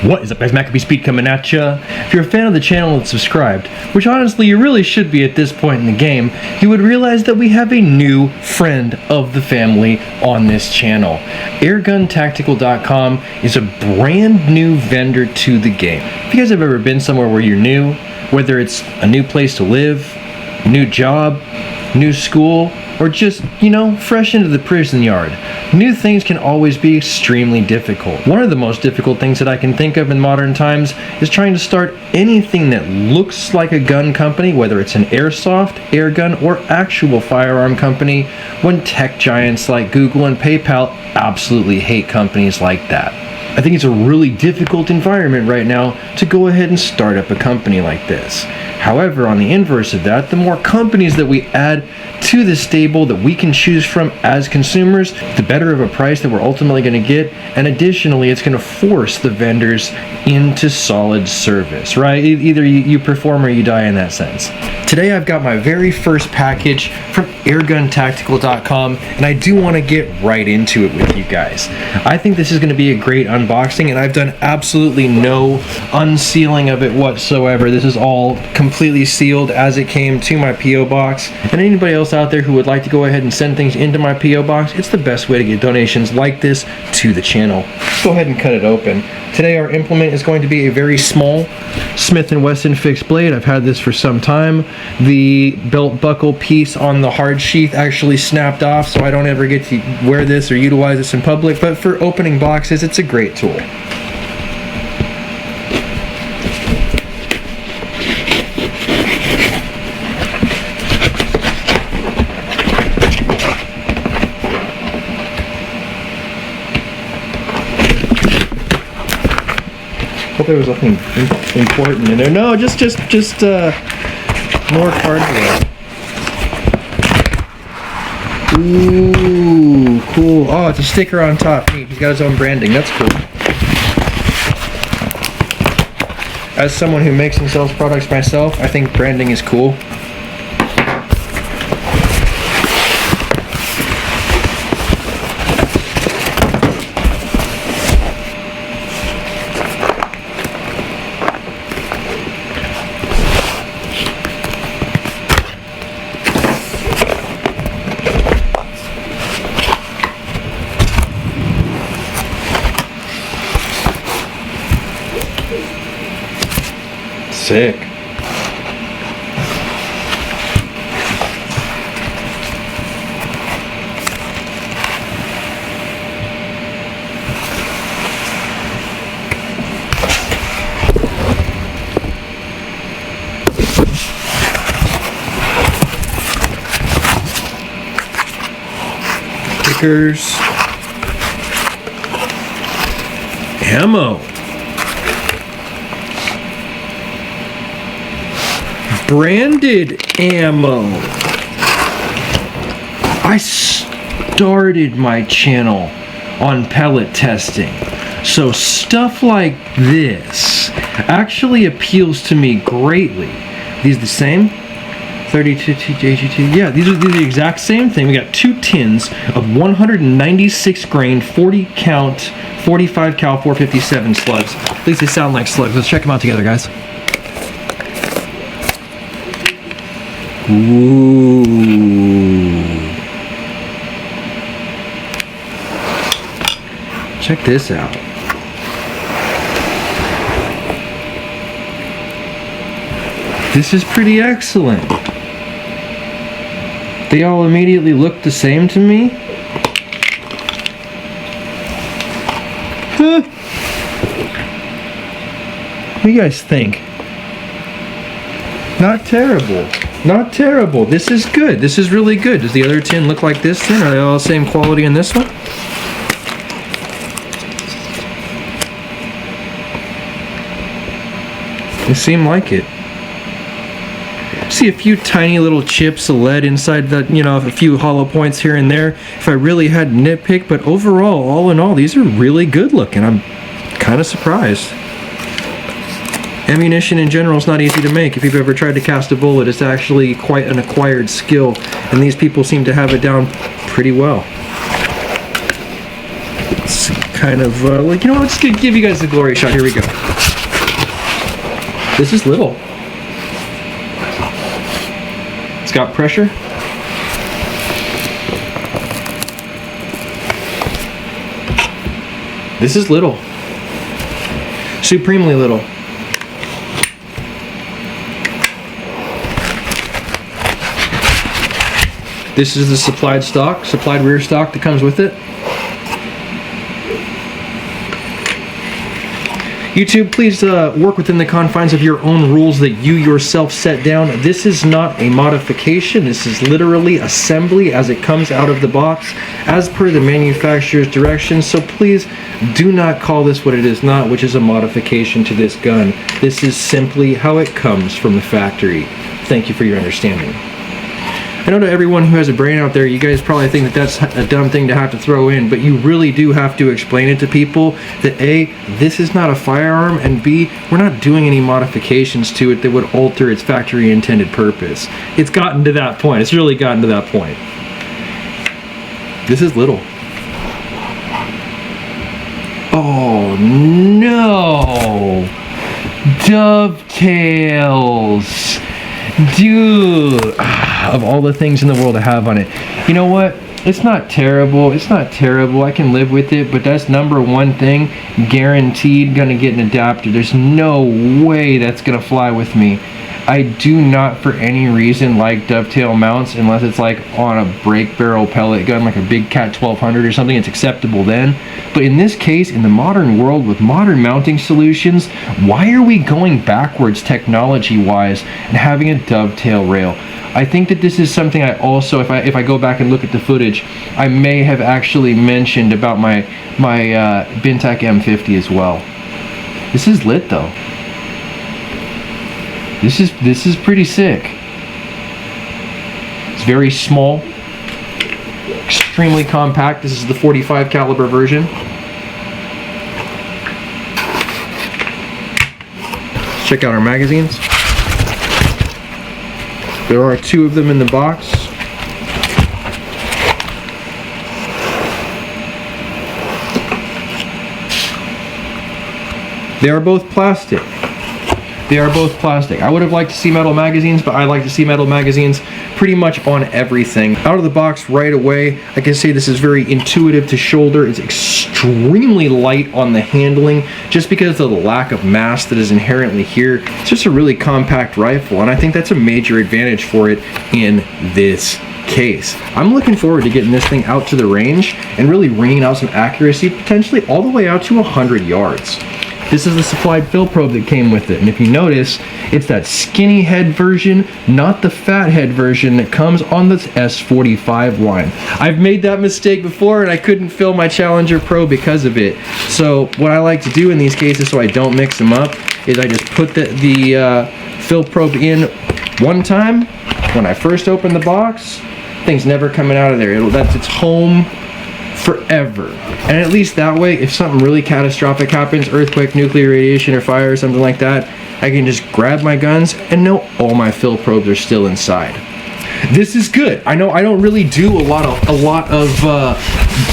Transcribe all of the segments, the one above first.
What is up, guys? MACABESPEED coming at ya. If you're a fan of the channel and subscribed, which honestly you really should be at this point in the game, you would realize that we have a new friend of the family on this channel. AirgunTactical.com is a brand new vendor to the game. If you guys have ever been somewhere where you're new, whether it's a new place to live, new job, new school, or just, you know, fresh into the prison yard, new things can always be extremely difficult. One of the most difficult things that I can think of in modern times is trying to start anything that looks like a gun company, whether it's an airsoft, air gun, or actual firearm company, when tech giants like Google and PayPal absolutely hate companies like that. I think it's a really difficult environment right now to go ahead and start up a company like this. However, on the inverse of that, the more companies that we add to the stable that we can choose from as consumers, the better of a price that we're ultimately going to get, and additionally, it's going to force the vendors into solid service, right? Either you perform or you die in that sense. Today I've got my very first package from AirgunTactical.com, and I do want to get right into it with you guys. I think this is going to be a great unboxing, and I've done absolutely no unsealing of it whatsoever. This is all completely sealed as it came to my P.O. box, and anybody else out there who would like to go ahead and send things into my P.O. box, it's the best way to get donations like this to the channel. Let's go ahead and cut it open. Today our implement is going to be a very small Smith & Wesson fixed blade. I've had this for some time. The belt buckle piece on the hard sheath actually snapped off, so I don't ever get to wear this or utilize this in public, but for opening boxes, it's a great tool. Hope there was nothing important in there. No, just more cardboard. Ooh, cool. Oh, it's a sticker on top. Neat. He's got his own branding. That's cool. As someone who makes and sells products myself, I think branding is cool. Sick. Stickers. Ammo. Branded ammo. I started my channel on pellet testing, so stuff like this actually appeals to me greatly. These the same? 32 JGT. Yeah, these are the exact same thing. We got two tins of 196 grain, 40 count, 45 cal 457 slugs. At least they sound like slugs. Let's check them out together, guys. Ooh. Check this out. This is pretty excellent. They all immediately look the same to me. Huh. What do you guys think? Not terrible. Not terrible. This is good. This is really good. Does the other tin look like this tin? Are they all the same quality in this one? They seem like it. See a few tiny little chips of lead inside the, you know, a few hollow points here and there if I really had to nitpick, but overall, all in all, these are really good looking. I'm kind of surprised. Ammunition in general is not easy to make. If you've ever tried to cast a bullet, it's actually quite an acquired skill, and these people seem to have it down pretty well. Let's kind of, like, you know, let's give you guys the glory shot. Here we go. This is little. It's got pressure. This is little. Supremely little. This is the supplied stock, supplied rear stock that comes with it. YouTube, please work within the confines of your own rules that you yourself set down. This is not a modification. This is literally assembly as it comes out of the box, as per the manufacturer's directions. So please do not call this what it is not, which is a modification to this gun. This is simply how it comes from the factory. Thank you for your understanding. I know to everyone who has a brain out there, you guys probably think that that's a dumb thing to have to throw in, but you really do have to explain it to people that A, this is not a firearm, and B, we're not doing any modifications to it that would alter its factory intended purpose. It's gotten to that point. It's really gotten to that point. This is little. Oh no! Dovetails! Dude, of all the things in the world to have on it, you know what? It's not terrible. It's not terrible. I can live with it, but that's number one thing. Guaranteed gonna get an adapter. There's no way that's gonna fly with me. I do not for any reason like dovetail mounts unless it's like on a break barrel pellet gun like a big Cat 1200 or something. It's acceptable then. But in this case, in the modern world with modern mounting solutions, why are we going backwards technology wise and having a dovetail rail? I think that this is something I also, if I go back and look at the footage, I may have actually mentioned about my Bintac M50 as well. This is lit though. This is pretty sick. It's very small, extremely compact. This is the 45 caliber version. Let's check out our magazines. There are 2 of them in the box. They are both plastic. They are both plastic. I would have liked to see metal magazines, but I like to see metal magazines pretty much on everything. Out of the box right away, I can say this is very intuitive to shoulder. It's extremely light on the handling just because of the lack of mass that is inherently here. It's just a really compact rifle, and I think that's a major advantage for it in this case. I'm looking forward to getting this thing out to the range and really ringing out some accuracy, potentially all the way out to 100 yards. This is the supplied fill probe that came with it, and if you notice, it's that skinny head version, not the fat head version that comes on this S45 line. I've made that mistake before and I couldn't fill my Challenger Pro because of it. So what I like to do in these cases so I don't mix them up is I just put the fill probe in one time when I first open the box. Thing's never coming out of there. That's its home forever. And at least that way, if something really catastrophic happens, earthquake, nuclear radiation, or fire, or something like that, I can just grab my guns and know all my fill probes are still inside. This is good. I know I don't really do a lot of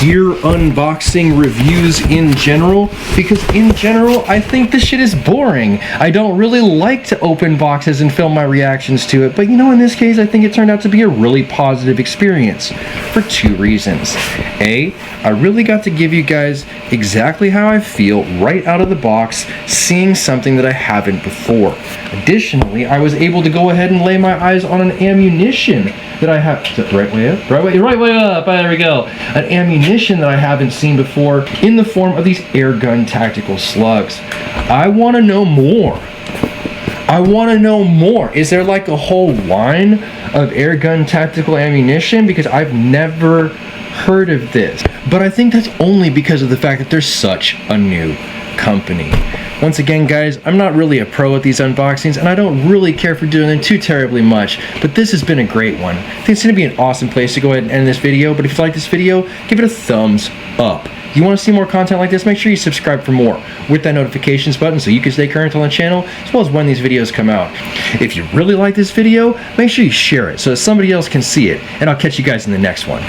gear unboxing reviews in general, because in general I think this shit is boring. I don't really like to open boxes and film my reactions to it, but you know, in this case I think it turned out to be a really positive experience for 2 reasons. A, I really got to give you guys exactly how I feel right out of the box, seeing something that I haven't before. Additionally, I was able to go ahead and lay my eyes on an ammunition that I have. Right way up? Right way up. There we go. An ammunition that I haven't seen before in the form of these airgun tactical slugs. I want to know more. I want to know more. Is there like a whole line of airgun tactical ammunition? Because I've never heard of this. But I think that's only because of the fact that there's such a new company. Once again, guys, I'm not really a pro at these unboxings, and I don't really care for doing them too terribly much, but this has been a great one. I think it's going to be an awesome place to go ahead and end this video, but if you like this video, give it a thumbs up. If you want to see more content like this, make sure you subscribe for more with that notifications button so you can stay current on the channel, as well as when these videos come out. If you really like this video, make sure you share it so that somebody else can see it, and I'll catch you guys in the next one.